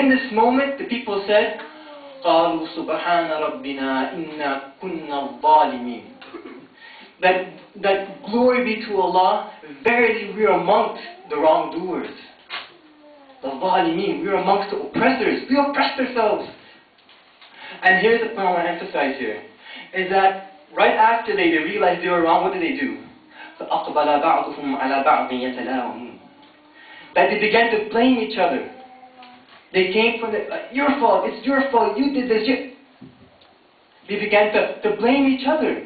in this moment, the people said, قَالُوا سُبْحَانَ رَبِّنَا إِنَّا كُنَّا الظَّالِمِينَ. That glory be to Allah, verily we are amongst the wrongdoers. The zalimin, we are amongst the oppressors. We oppressed ourselves. And here's the point I want to emphasize here, is that right after they realized they were wrong, what did they do? فَأَقْبَلَ بَعْضُهُمْ عَلَى بَعْضٍ يَتَلَاوَمُونَ. That they began to blame each other. They came from your fault, it's your fault, you did this. They began to blame each other.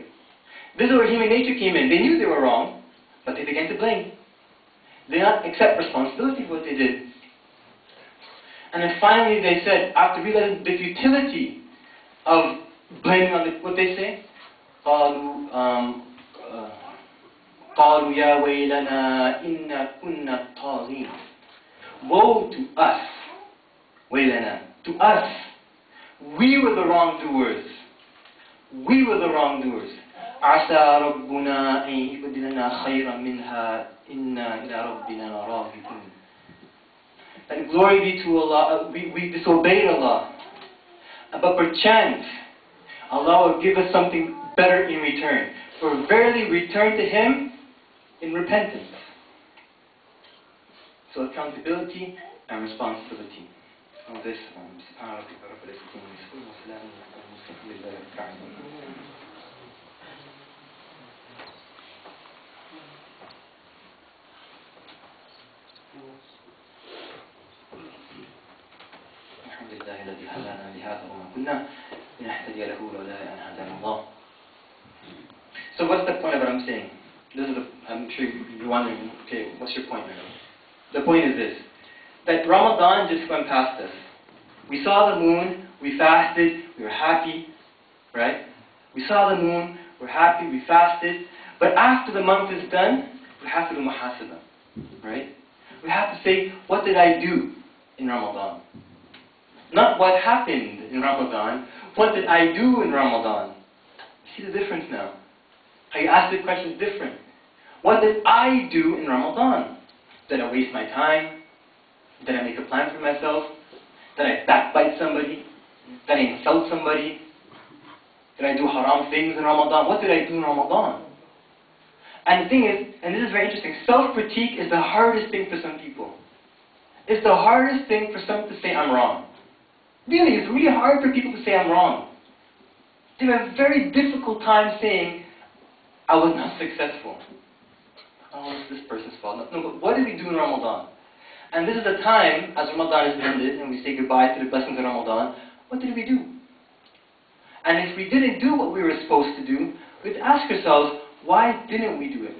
This is where human nature came in. They knew they were wrong, but they began to blame. They did not accept responsibility for what they did. And then finally they said, after realizing the futility of blaming on what they say, قالوا يا ويلنا إنا كنا طاغين. Woe to us, ويلنا, to us. We were the wrongdoers. We were the wrongdoers. عسى ربنا أن يبدلنا خيرا منها إنا إلى ربنا راغبون. And glory be to Allah, we disobeyed Allah. But perchance, Allah will give us something better in return. For verily return to Him in repentance. So accountability and responsibility. All this, الذي هدانا لهذا وما كنا لنهتدي له لولا أن هدانا الله. So what's the point of what I'm saying? I'm sure you're wondering, okay, what's your point? The point is this, that Ramadan just went past us. We saw the moon, we fasted, we were happy, right? We saw the moon, we're happy, we fasted, but after the month is done, we have to do muhasabah, right? We have to say, what did I do in Ramadan? Not what happened in Ramadan, what did I do in Ramadan? See the difference now? How you ask the question is different. What did I do in Ramadan? Did I waste my time? Did I make a plan for myself? Did I backbite somebody? Did I insult somebody? Did I do haram things in Ramadan? What did I do in Ramadan? And the thing is, and this is very interesting, self-critique is the hardest thing for some people. It's the hardest thing for some to say, I'm wrong. Really, it's really hard for people to say I'm wrong. They have a very difficult time saying, I was not successful. Oh, it's this person's fault. No, but what did we do in Ramadan? And this is the time, as Ramadan is ended, and we say goodbye to the blessings of Ramadan, what did we do? And if we didn't do what we were supposed to do, we'd ask ourselves, why didn't we do it?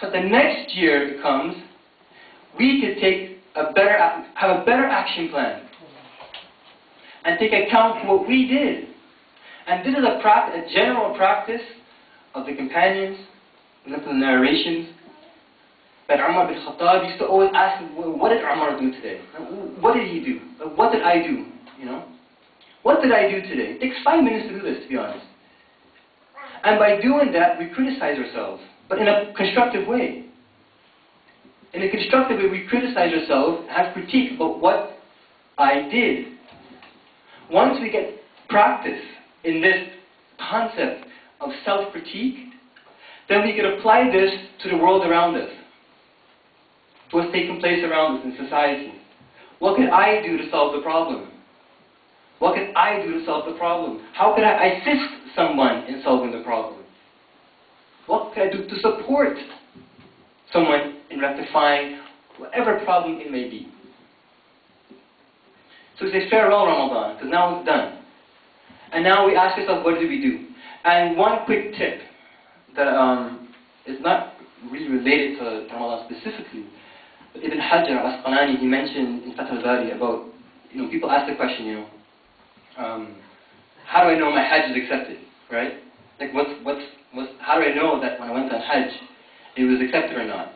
So the next year it comes, we could have a better action plan. And take account of what we did. And this is a general practice of the companions, look at the narrations, that Umar bin Khattab used to always ask, what did Umar do today? What did he do? What did I do? You know? What did I do today? It takes 5 minutes to do this, to be honest. And by doing that, we criticize ourselves, but in a constructive way. In a constructive way, we criticize ourselves, have critique about what I did. Once we get practice in this concept of self-critique, then we can apply this to the world around us, to what's taking place around us in society. What can I do to solve the problem? What can I do to solve the problem? How can I assist someone in solving the problem? What can I do to support someone in rectifying whatever problem it may be? So we say farewell Ramadan, because now it's done. And now we ask ourselves, what did we do? And one quick tip that is not really related to Ramadan specifically, but Ibn Hajar al-Asqalani, he mentioned in Fath al-Bari about, people ask the question, how do I know my Hajj is accepted, right? Like, how do I know that when I went on Hajj, it was accepted or not,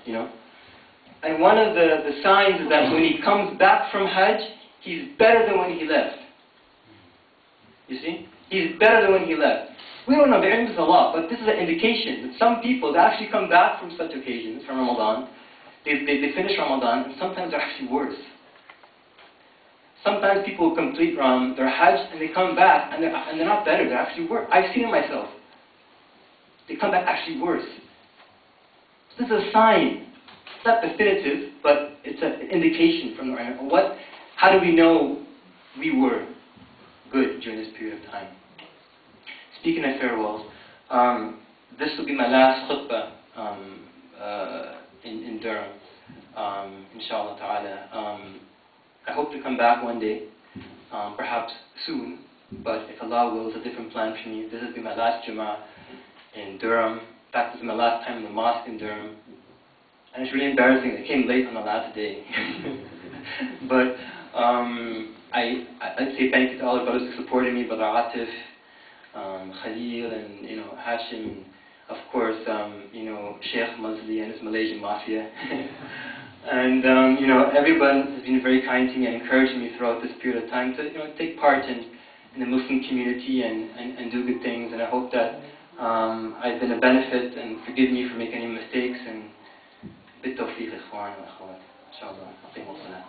And one of the signs is that when he comes back from Hajj, he's better than when he left. You see? He's better than when he left. We don't know, there is a lot, but this is an indication that some people, they actually come back from such occasions, from Ramadan, they finish Ramadan, and sometimes they're actually worse. sometimes people complete their Hajj and they come back and they're not better, they're actually worse. I've seen it myself. They come back actually worse. So this is a sign. It's not definitive, but it's an indication from the Quran. How do we know we were good during this period of time? Speaking of farewells, this will be my last khutbah in Durham, inshallah ta'ala. I hope to come back one day, perhaps soon, but if Allah wills a different plan for me, this will be my last Jummah in Durham. In fact, this is my last time in the mosque in Durham. And it's really embarrassing, I came late on the last day. But I'd say thank you to all the brothers who supported me, Brother Atif, Khalil, and Hashim, and of course, Sheikh Mazli and his Malaysian Mafia. And everyone has been very kind to me and encouraged me throughout this period of time to take part in the Muslim community and do good things. And I hope that I've been a benefit, and forgive me for making any mistakes. And بالتوفيق إخوان وأخوات إن شاء الله. أقيموا الصلاة.